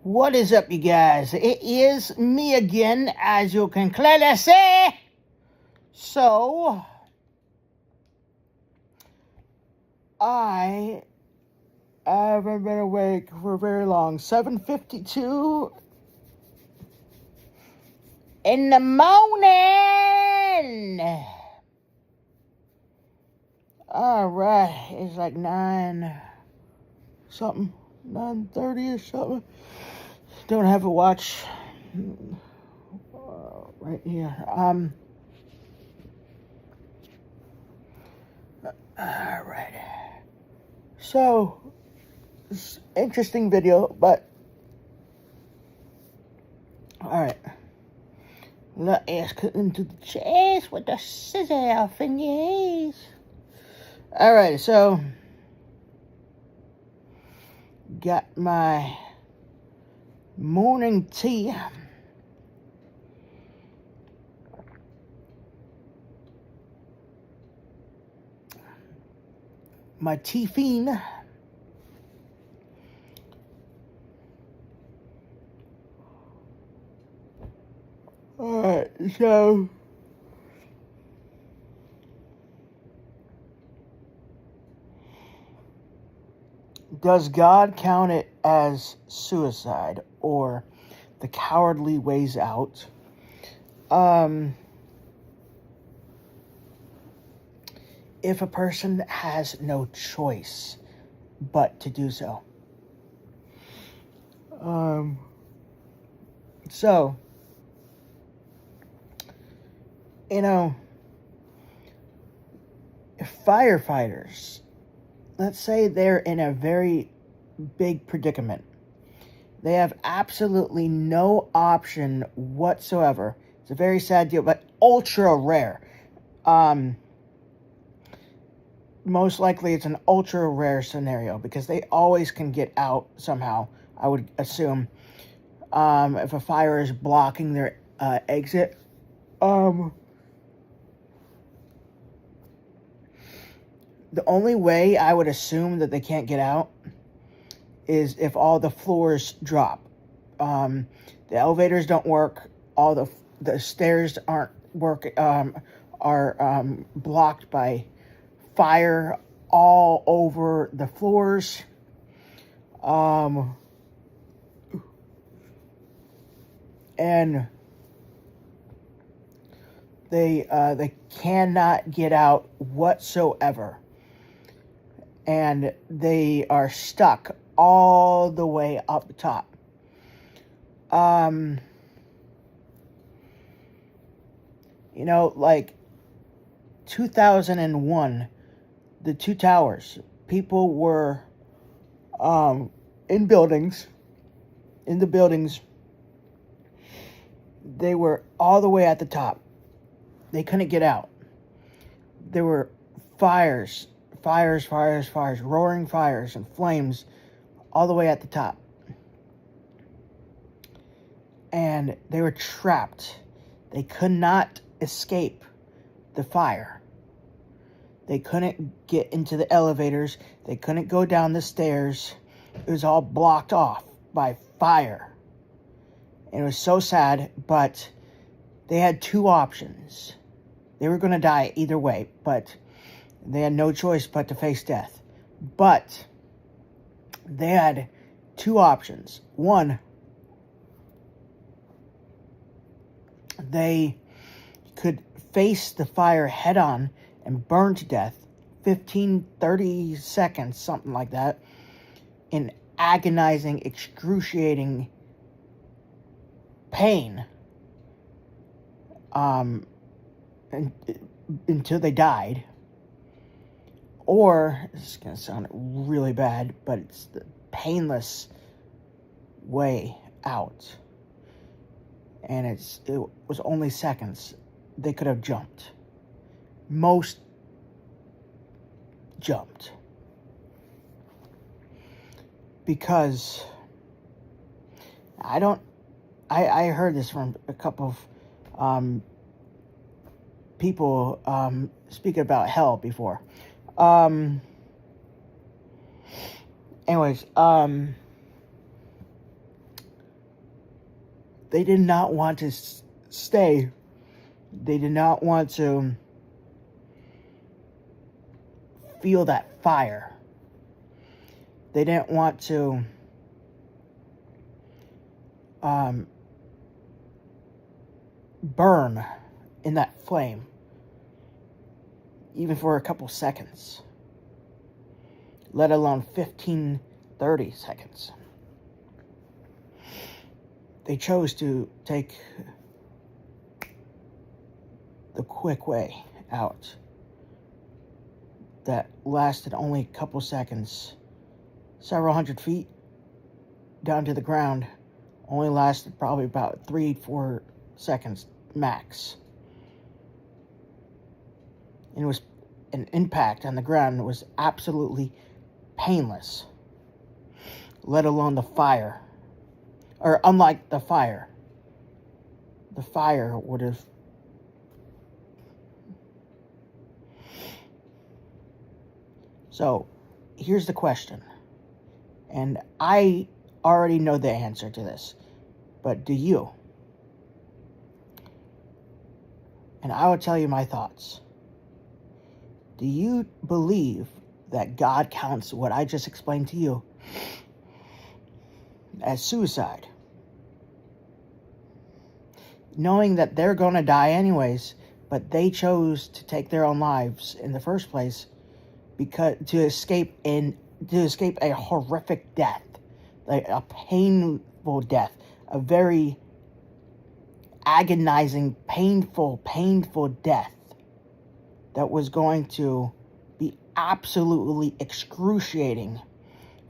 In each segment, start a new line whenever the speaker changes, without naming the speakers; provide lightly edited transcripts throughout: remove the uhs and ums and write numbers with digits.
What is up, you guys? It is me again, as you can clearly see. So, I haven't been awake for very long. 7:52 in the morning. Alright, it's like 9 something, 9:30 or something. Don't have a watch right here. Alright. So, it's interesting video, but alright. Let us cut into the chase with the scissor fingers. Alright, so got my morning tea. My tea fiend. Alright, so does God count it as suicide or the cowardly ways out? If a person has no choice but to do so. So, you know, firefighters, let's say they're in a very big predicament. They have absolutely no option whatsoever. It's a very sad deal, but ultra rare. Most likely it's an ultra rare scenario because they always can get out somehow, I would assume. If a fire is blocking their exit. The only way I would assume that they can't get out is if all the floors drop. The elevators don't work. All the stairs aren't are blocked by fire all over the floors. And they cannot get out whatsoever. And they are stuck all the way up top. You know, like 2001, the two towers, people were in the buildings. They were all the way at the top. They couldn't get out. There were fires, roaring fires and flames all the way at the top. And they were trapped. They could not escape the fire. They couldn't get into the elevators. They couldn't go down the stairs. It was all blocked off by fire. And it was so sad, but they had two options. They were going to die either way, but they had no choice but to face death. But they had two options. One, they could face the fire head on and burn to death 15, 30 seconds, something like that, in agonizing, excruciating pain until they died. Or, this is going to sound really bad, but it's the painless way out. And it was only seconds. They could have jumped. Most jumped. Because I heard this from a couple of people speaking about hell before. Anyways, They did not want to stay. They did not want to feel that fire. They didn't want to burn in that flame, even for a couple seconds, let alone 15, 30 seconds. They chose to take the quick way out that lasted only a couple seconds. Several hundred feet down to the ground only lasted probably about 3-4 seconds max. And it was an impact on the ground that was absolutely painless, let alone the fire. Or unlike the fire would have So, here's the question. And I already know the answer to this, but do you? And I will tell you my thoughts. Do you believe that God counts what I just explained to you as suicide? Knowing that they're going to die anyways, but they chose to take their own lives in the first place because to escape a horrific death, like a painful death, a very agonizing, painful death that was going to be absolutely excruciating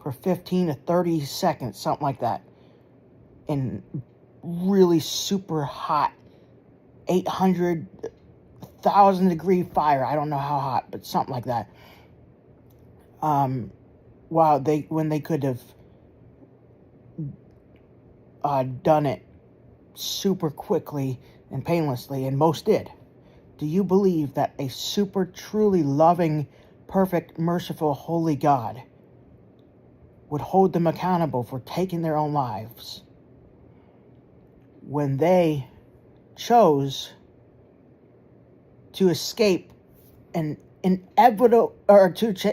for 15 to 30 seconds, something like that, in really super hot 800,000 degree fire. I don't know how hot, but something like that. When they could have done it super quickly and painlessly, and most did. Do you believe that a super, truly loving, perfect, merciful, holy God would hold them accountable for taking their own lives when they chose to escape an inevitable, or chose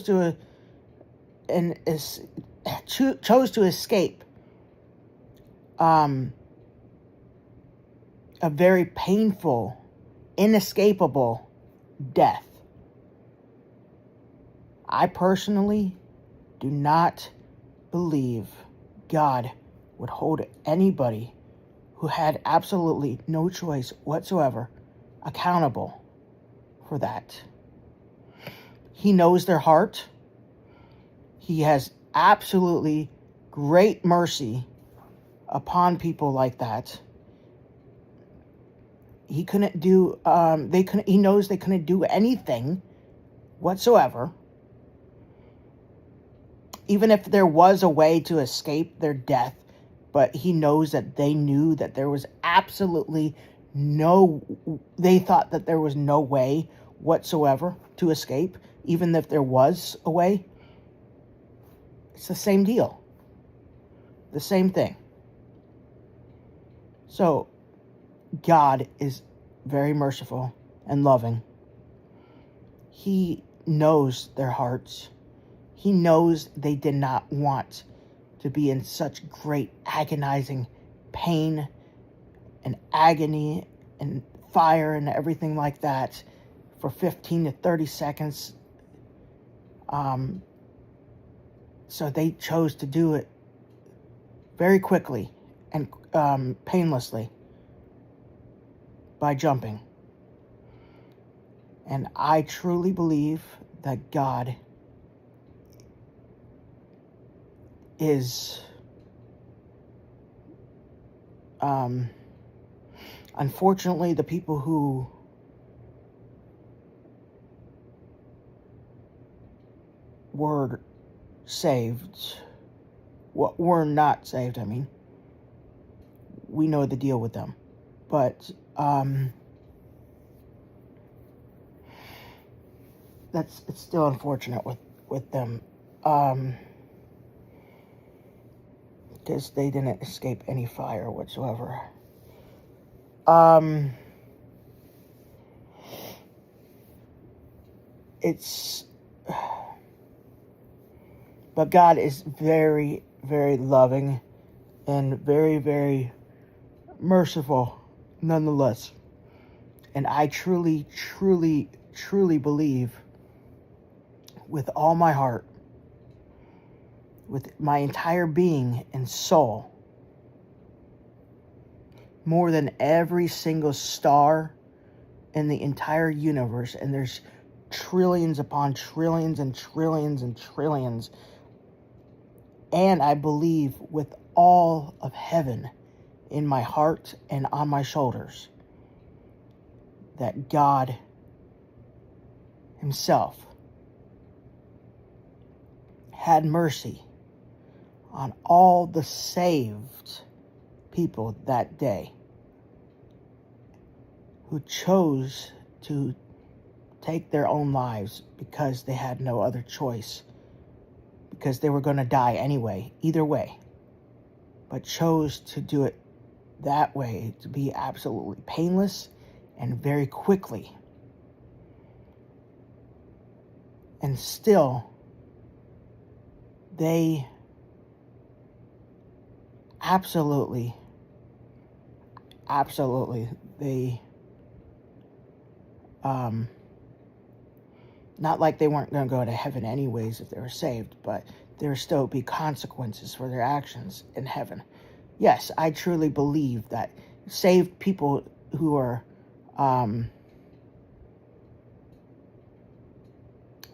to escape a very painful, inescapable death? I personally do not believe God would hold anybody who had absolutely no choice whatsoever accountable for that. He knows their heart. He has absolutely great mercy upon people like that. He couldn't do, he knows they couldn't do anything whatsoever. Even if there was a way to escape their death, but he knows that they knew that there was absolutely they thought that there was no way whatsoever to escape, even if there was a way. It's the same deal. The same thing. So, God is very merciful and loving. He knows their hearts. He knows they did not want to be in such great agonizing pain and agony and fire and everything like that for 15 to 30 seconds. So they chose to do it very quickly and painlessly by jumping. And I truly believe that God is unfortunately the people who were saved, were not saved, I mean, we know the deal with them, but it's still unfortunate with them. because they didn't escape any fire whatsoever. But God is very, very loving and very, very merciful nonetheless. And I truly, truly, truly believe with all my heart, with my entire being and soul, more than every single star in the entire universe, and there's trillions upon trillions and trillions and trillions, and I believe with all of heaven in my heart and on my shoulders that God himself had mercy on all the saved people that day who chose to take their own lives because they had no other choice, because they were going to die anyway, either way, but chose to do it that way, to be absolutely painless and very quickly. And still, they absolutely, they, not like they weren't going to go to heaven anyways if they were saved, but there would still be consequences for their actions in heaven. Yes, I truly believe that saved people who are,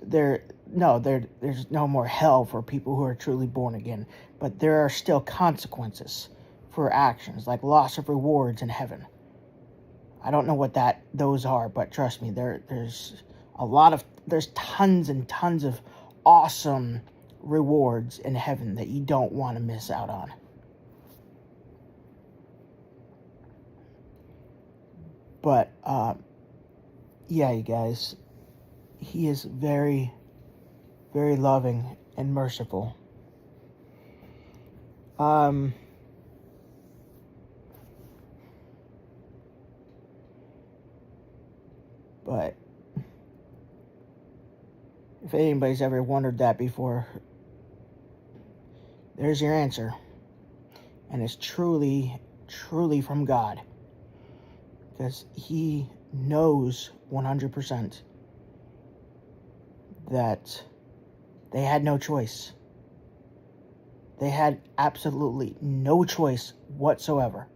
there's no more hell for people who are truly born again, but there are still consequences for actions, like loss of rewards in heaven. I don't know what those are, but trust me, there's tons and tons of awesome rewards in heaven that you don't want to miss out on. But, yeah, you guys, he is very, very loving and merciful. But if anybody's ever wondered that before, there's your answer. And it's truly, truly from God. Because he knows 100% that they had no choice. They had absolutely no choice whatsoever.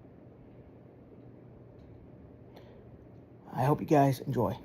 I hope you guys enjoy.